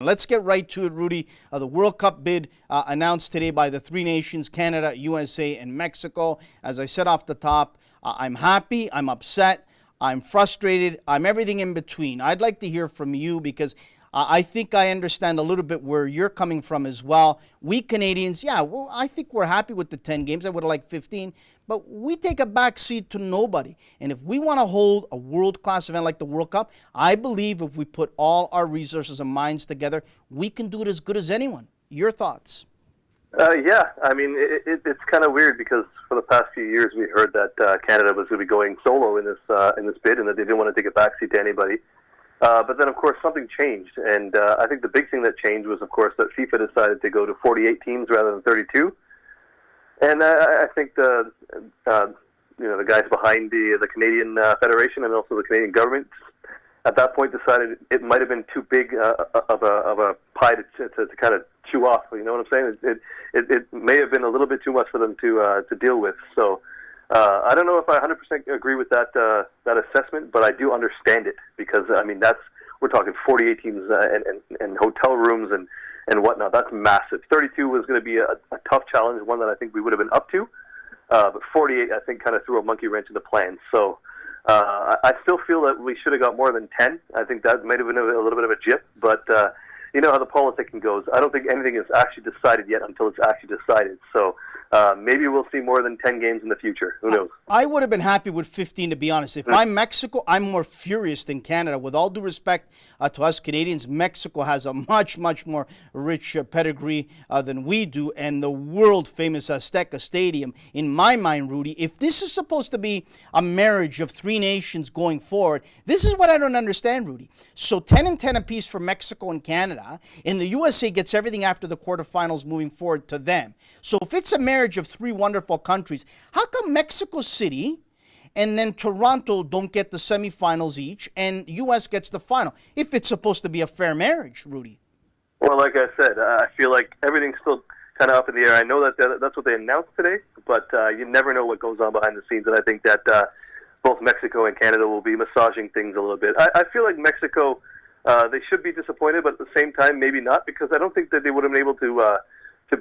Let's get right to it, Rudy. The World Cup bid announced today by the three nations, Canada, USA, and Mexico. As I said off the top, I'm happy, I'm upset, I'm frustrated, I'm everything in between. I'd like to hear from you because I think I understand a little bit where you're coming from as well. We Canadians, I think we're happy with the 10 games. I would have liked 15, but we take a back seat to nobody. And if we want to hold a world-class event like the World Cup, I believe if we put all our resources and minds together, we can do it as good as anyone. Your thoughts? Yeah, I mean, it's kind of weird because for the past few years we heard that Canada was going to be going solo in this bid and that they didn't want to take a backseat to anybody. But then, of course, something changed, and I think the big thing that changed was, of course, that FIFA decided to go to 48 teams rather than 32. And I think the guys behind the Canadian Federation and also the Canadian government at that point decided it might have been too big of a pie to kind of chew off. You know what I'm saying? It may have been a little bit too much for them to deal with. So. I don't know if I 100% agree with that assessment, but I do understand it because I mean we're talking 48 teams and hotel rooms and whatnot. That's massive. 32 was going to be a tough challenge, one that I think we would have been up to, but 48 I think kind of threw a monkey wrench in the plans. So I still feel that we should have got more than 10. I think that might have been a little bit of a jip, but you know how the politicking goes. I don't think anything is actually decided yet until it's actually decided. So. Maybe we'll see more than 10 games in the future. Who knows? I would have been happy with 15, to be honest. If I'm Mexico, I'm more furious than Canada. With all due respect to us Canadians, Mexico has a much, much more rich pedigree than we do, and the world-famous Azteca Stadium. In my mind, Rudy, if this is supposed to be a marriage of three nations going forward, this is what I don't understand, Rudy. So 10 and 10 apiece for Mexico and Canada, and the USA gets everything after the quarterfinals moving forward to them. So if it's a marriage of three wonderful countries, how come Mexico City and then Toronto don't get the semifinals each and U.S. gets the final, if it's supposed to be a fair marriage, Rudy? Well, like I said, I feel like everything's still kind of up in the air. I know that that's what they announced today, but you never know what goes on behind the scenes, and I think that both Mexico and Canada will be massaging things a little bit. I feel like Mexico, they should be disappointed, but at the same time, maybe not, because I don't think that they would have been able to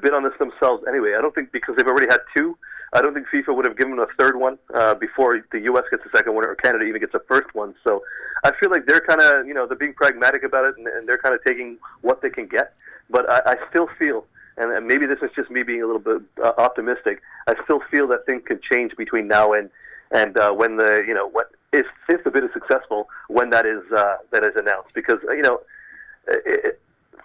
bid on this themselves anyway. I don't think, because they've already had two, I don't think FIFA would have given them a third one before the U.S. gets the second one or Canada even gets the first one. So I feel like they're kind of, they're being pragmatic about it and they're kind of taking what they can get. But I still feel, and maybe this is just me being a little bit optimistic, I still feel that things can change between now and when the, if the bid is successful, when that is announced. Because,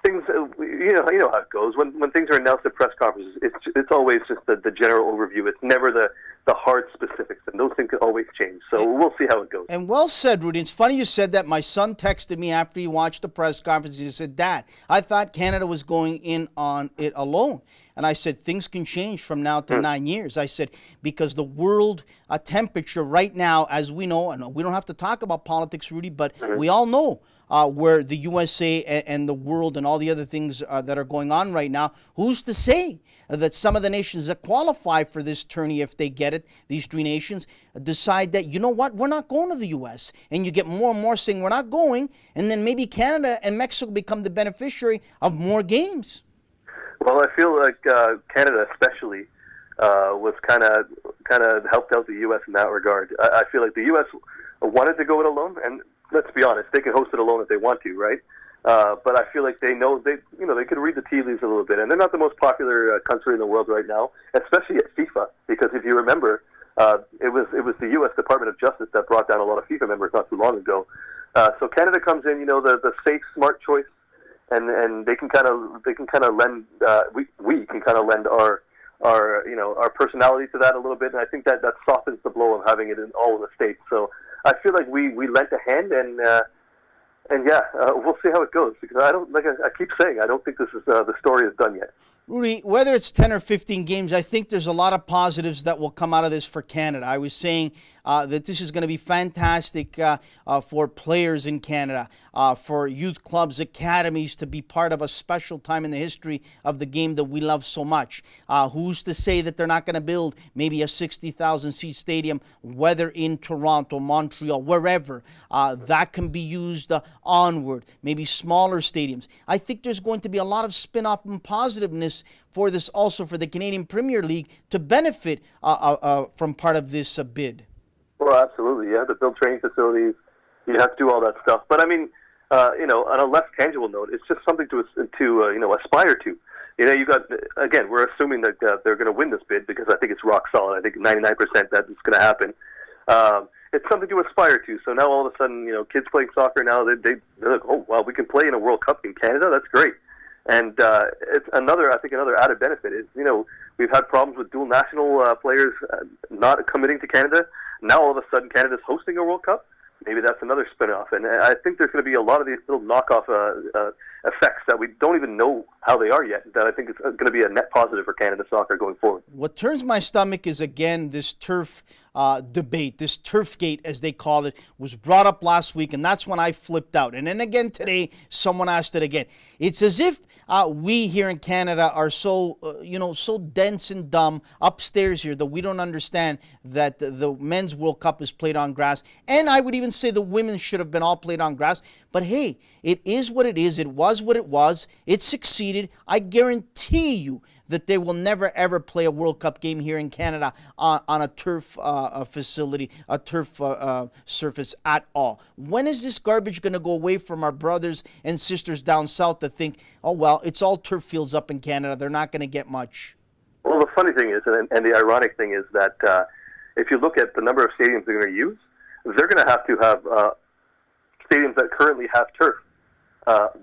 things, you know how it goes. When things are announced at press conferences, it's always just the general overview. It's never the hard specifics, and those things can always change. So we'll see how it goes. And well said, Rudy. It's funny you said that. My son texted me after he watched the press conference. He said, "Dad, I thought Canada was going in on it alone." And I said, things can change from now to 9 years. I said, because the world temperature right now, as we know, and we don't have to talk about politics, Rudy, but we all know where the USA and the world and all the other things that are going on right now. Who's to say that some of the nations that qualify for this tourney, if they get it, these three nations, decide that, you know what, we're not going to the U.S. And you get more and more saying we're not going, and then maybe Canada and Mexico become the beneficiary of more games. Well, I feel like Canada especially was kind of helped out the U.S. in that regard. I feel like the U.S. wanted to go it alone, and let's be honest, they can host it alone if they want to, right? But I feel like they know they could read the tea leaves a little bit, and they're not the most popular country in the world right now, especially at FIFA. Because if you remember, it was the U.S. Department of Justice that brought down a lot of FIFA members not too long ago. So Canada comes in, the safe, smart choice, and they can kind of lend we can kind of lend our personality to that a little bit, and I think that softens the blow of having it in all of the states. So I feel like we lent a hand, and we'll see how it goes, because I keep saying, I don't think this is the story is done yet. Rudy, whether it's 10 or 15 games, I think there's a lot of positives that will come out of this for Canada. I was saying that this is going to be fantastic for players in Canada, for youth clubs, academies to be part of a special time in the history of the game that we love so much. Who's to say that they're not going to build maybe a 60,000 seat stadium, whether in Toronto, Montreal, wherever, that can be used onward, maybe smaller stadiums. I think there's going to be a lot of spin-off and positiveness for this, also for the Canadian Premier League to benefit from part of this bid. Well, absolutely. You have to build training facilities. You have to do all that stuff. But I mean, on a less tangible note, it's just something to aspire to. You got, again, we're assuming that they're going to win this bid because I think it's rock solid. I think 99% that it's going to happen. It's something to aspire to. So now all of a sudden, kids playing soccer now, they're like, oh, wow, we can play in a World Cup in Canada? That's great. And it's another added benefit is, we've had problems with dual national players not committing to Canada. Now all of a sudden Canada's hosting a World Cup. Maybe that's another spin-off. And I think there's going to be a lot of these little knockoff effects that we don't even know how they are yet, that I think is going to be a net positive for Canada soccer going forward. What turns my stomach is, again, this turf debate, this Turfgate, as they call it, was brought up last week, and that's when I flipped out. And then again today, someone asked it again. It's as if we here in Canada are so, so dense and dumb upstairs here that we don't understand that the Men's World Cup is played on grass. And I would even say the women should have been all played on grass. But hey, it is what it is. It was what it was. It succeeded. I guarantee you that they will never, ever play a World Cup game here in Canada on a turf facility, a turf surface at all. When is this garbage going to go away from our brothers and sisters down south that think, oh, well, it's all turf fields up in Canada. They're not going to get much. Well, the funny thing is, and the ironic thing is that if you look at the number of stadiums they're going to use, they're going to have stadiums that currently have turf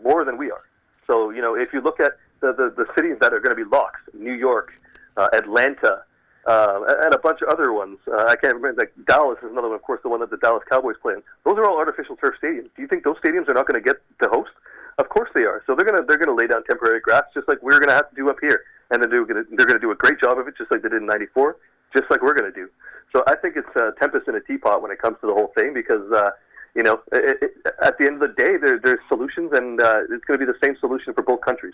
more than we are. So, if you look at the cities that are going to be locks, New York, Atlanta, and a bunch of other ones. I can't remember, like Dallas is another one, of course, the one that the Dallas Cowboys play in. Those are all artificial turf stadiums. Do you think those stadiums are not going to get to host? Of course they are. So they're going to lay down temporary grass, just like we're going to have to do up here. And they're going to do a great job of it, just like they did in '94, just like we're going to do. So I think it's a tempest in a teapot when it comes to the whole thing, because at the end of the day, there's solutions, and it's going to be the same solution for both countries.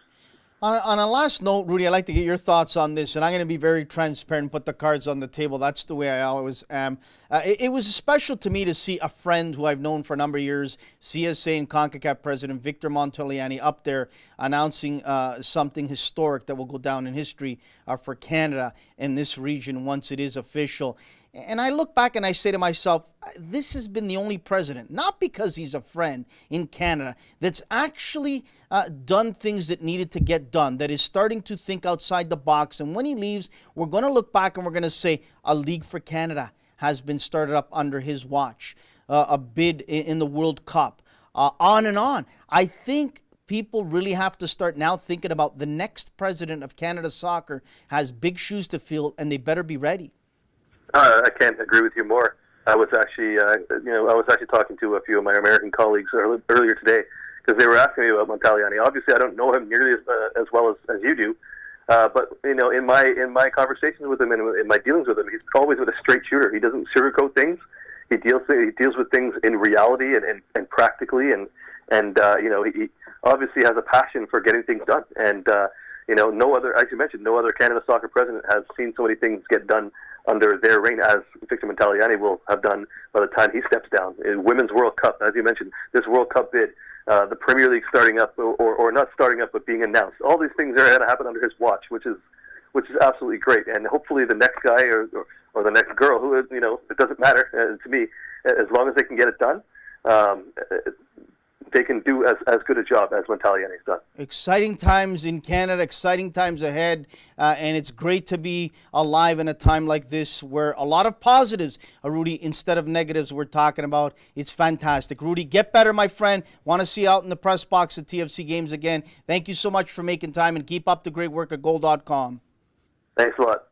On a last note, Rudy, I'd like to get your thoughts on this, and I'm going to be very transparent and put the cards on the table. That's the way I always am. It was special to me to see a friend who I've known for a number of years, CSA and CONCACAF President Victor Montagliani, up there announcing something historic that will go down in history for Canada and this region once it is official. And I look back and I say to myself, this has been the only president, not because he's a friend in Canada, that's actually done things that needed to get done, that is starting to think outside the box. And when he leaves, we're going to look back and we're going to say a League for Canada has been started up under his watch, a bid in the World Cup, on and on. I think people really have to start now thinking about the next president of Canada Soccer has big shoes to fill, and they better be ready. I can't agree with you more. I was actually talking to a few of my American colleagues earlier today, because they were asking me about Montagliani. Obviously, I don't know him nearly as well as you do, but in my conversations with him and in my dealings with him, he's always with a straight shooter. He doesn't sugarcoat things. He deals with things in reality and practically, and he obviously has a passion for getting things done. And no other, as you mentioned, no other Canada soccer president has seen so many things get done under their reign as Victor Montagliani will have done by the time he steps down. In Women's World Cup, as you mentioned, this World Cup bid, the Premier League starting up or not starting up but being announced. All these things are going to happen under his watch, which is absolutely great. And hopefully the next guy or the next girl, who it doesn't matter to me, as long as they can get it done. They can do as good a job as Montagliani's done. Exciting times in Canada, exciting times ahead, and it's great to be alive in a time like this where a lot of positives, Rudy, instead of negatives we're talking about. It's fantastic. Rudy, get better, my friend. Want to see you out in the press box at TFC Games again. Thank you so much for making time, and keep up the great work at goal.com. Thanks a lot.